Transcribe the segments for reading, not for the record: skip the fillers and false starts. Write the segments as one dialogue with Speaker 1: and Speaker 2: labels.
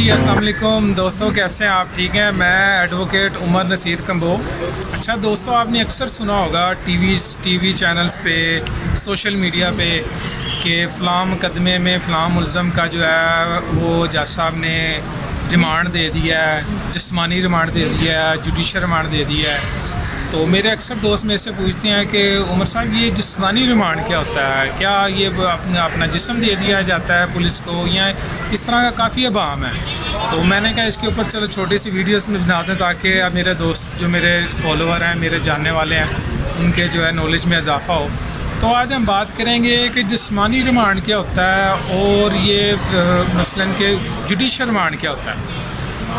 Speaker 1: جی अस्सलाम वालेकुम दोस्तों, कैसे हैं आप? ठीक हैं. मैं एडवोकेट उमर नसीर कम्बो. अच्छा दोस्तों, आपने अक्सर सुना होगा टीवी चैनल्स पे, सोशल मीडिया पे कि फ़लाँ मुकदमे में फ़लाँ मुलज़म का जो है वो जज साहब ने रिमांड दे दिया है, जिस्मानी रिमांड दे दिया है, जुडिशल रिमांड दे दिया है. तो मेरे अक्सर दोस्त मेरे से पूछते हैं कि उमर साहब ये जिस्मानी रिमांड क्या होता है, क्या ये अपना जिस्म दे दिया जाता है पुलिस को, या इस तरह का काफ़ी अबाम है. तो मैंने कहा इसके ऊपर चलो छोटी सी वीडियोस में बना दें ताकि अब मेरे दोस्त जो मेरे फॉलोअर हैं, मेरे जानने वाले हैं, उनके जो है नॉलेज में इजाफ़ा हो. तो आज हम बात करेंगे कि जिस्मानी रिमांड क्या होता है और ये मसलन के जुडिशल रिमांड क्या होता है.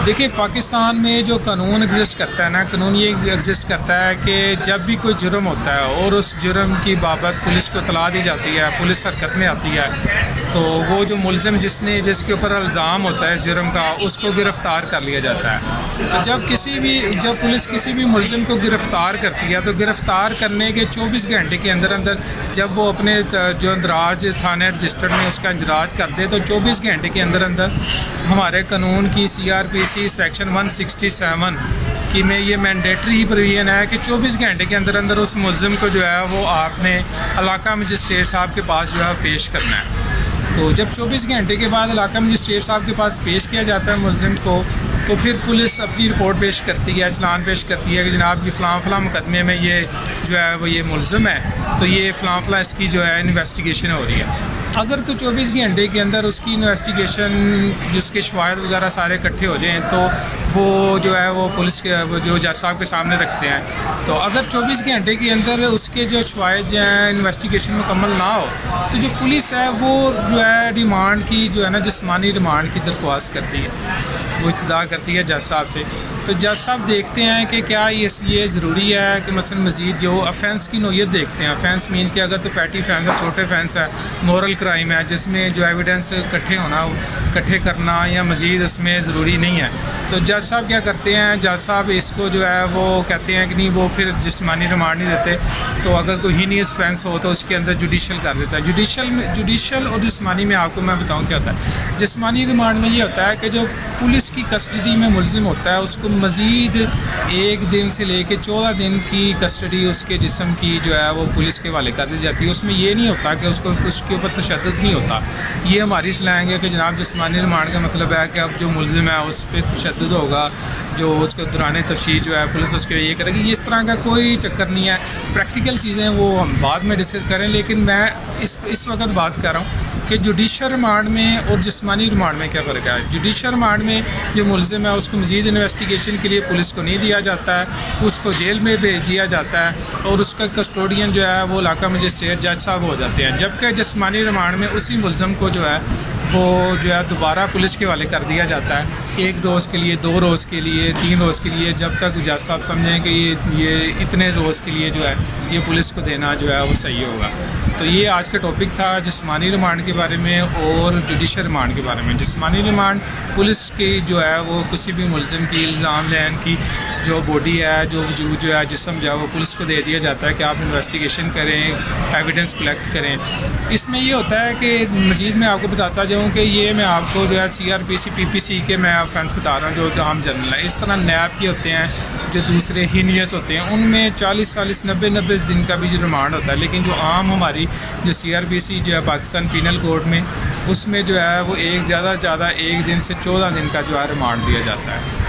Speaker 1: देखिए, पाकिस्तान में जो कानून एग्जिस्ट करता है ना, कानून ये एग्जिस्ट करता है कि जब भी कोई जुर्म होता है और उस जुर्म की बाबत पुलिस को इत्तला दी जाती है, पुलिस हरकत में आती है, तो वो जो मुलज़िम जिसके ऊपर इल्ज़ाम होता है इस जुर्म का, उसको गिरफ़्तार कर लिया जाता है. तो जब पुलिस किसी भी मुलज़िम को गिरफ़्तार करती है तो गिरफ़्तार करने के 24 घंटे के अंदर जब वो अपने जो इंदराज थाने रजिस्टर्ड में उसका इंदराज कर दे, तो 24 घंटे के अंदर हमारे कानून की CRPC सेक्शन 167 कि में ये मैंडेटरी प्रोविजन है कि 24 घंटे के अंदर उस मुलज़िम को जो है वो आपने इलाका मजिस्ट्रेट साहब के पास जो है पेश करना है. तो जब 24 घंटे के बाद इलाका मजिस्ट्रेट साहब के पास पेश किया जाता है मुलज़िम को, तो फिर पुलिस अपनी रिपोर्ट पेश करती है, चलान पेश करती है कि जनाब ये फ़लाँ मुकदमे में ये जो है वो ये मुलज़िम है, तो ये फ़लाँ इसकी जो है इन्वेस्टिगेशन हो रही है. अगर तो 24 घंटे के अंदर उसकी इन्वेस्टिगेशन जिसके शवाहिद वगैरह सारे इकट्ठे हो जाएँ तो वो जो है वो पुलिस के जो जज साहब के सामने रखते हैं. तो अगर 24 घंटे के अंदर उसके जो शवाहिद हैं इन्वेस्टिगेशन मुकम्मल ना हो, तो जो पुलिस है वो जो है रिमांड की जो है ना जिस्मानी रिमांड की दरख्वास्त करती है, वो इस्तदा करती है जज साहब से. तो जज साहब देखते हैं कि क्या ये ज़रूरी है कि मसलन मज़ीद जो ऑफेंस की नोयत देखते हैं. ऑफेंस मीन्स कि अगर तो पैटी ऑफेंस है, छोटे ऑफेंस है, मॉरल क्राइम है जिसमें जो एविडेंस इकट्ठे करना या मज़ीद उसमें ज़रूरी नहीं है. तो जज साहब क्या करते हैं, जज साहब इसको जो है वो कहते हैं कि नहीं, वो फिर जिस्मानी रिमांड नहीं देते. तो अगर कोई हीनियस ऑफेंस हो तो उसके अंदर जुडिशल कर देता है. जुडिशल और जिस्मानी में आपको मैं बताऊँ क्या होता है. जिस्मानी रिमांड में ये होता है कि जो पुलिस की कस्टडी में मुलज़िम होता है उसको मज़ीद 1 दिन से लेके 14 दिन की कस्टडी उसके जिस्म की जो है वो पुलिस के हवाले कर दी जाती है. उसमें ये नहीं होता कि उसके ऊपर तशद्दुद नहीं होता. ये हमारी सलाह है कि जनाब जिस्मानी रिमांड का मतलब है कि अब जो मुलज़िम है उस पर तशद्दुद होगा, जो उसको दौरान तफ्तीश जो है पुलिस उसके ये करेगी. इस तरह का कोई चक्कर नहीं है. प्रैक्टिकल चीज़ें वो हम बाद में डिस्कस करें, लेकिन मैं इस वक्त बात कर रहा हूँ कि जुडिशल रिमांड में और जिस्मानी रिमांड में क्या फ़र्क है. जुडिशल रिमांड में जो मुलज़िम है उसको मज़ीद इन्वेस्टिगेशन के लिए पुलिस को नहीं दिया जाता है, उसको जेल में भेज दिया जाता है और उसका कस्टोडियन जो है वो इलाका मजिस्ट्रेट जज साहब हो जाते हैं. जबकि जिस्मानी रिमांड में उसी मुलज़िम को जो है वो जो है दोबारा पुलिस के हवाले कर दिया जाता है 1 रोज़ के लिए, 2 रोज़ के लिए, 3 रोज़ के लिए, जब तक जज साहब समझें कि ये इतने रोज़ के लिए जो है ये पुलिस को देना जो है वो सही होगा. तो ये आज का टॉपिक था जिस्मानी रिमांड के बारे में और जुडिशल रिमांड के बारे में. जिस्मानी रिमांड पुलिस की जो है वो किसी भी मुलज़िम की इल्ज़ाम लैन की जो बॉडी है, जो वजूद जो है, जिस्म जो है वो पुलिस को दे दिया जाता है कि आप इन्वेस्टिगेशन करें, एविडेंस कलेक्ट करें. इसमें ये होता है कि मज़ीद मैं आपको बताता जाऊँ कि ये मैं आपको जो है CRPC PPC के मैं ऑफेंस बता रहा हूँ जो आम जनरल है. इस तरह नैब के होते हैं, जो दूसरे हीनियस होते हैं, उनमें 40 90 दिन का भी जो रिमांड होता है. लेकिन जो आम हमारी जो CRPC जो है पाकिस्तान पीनल कोड में, उसमें जो है वो ज़्यादा से ज़्यादा 1 दिन से 14 दिन का जो है रिमांड दिया जाता है.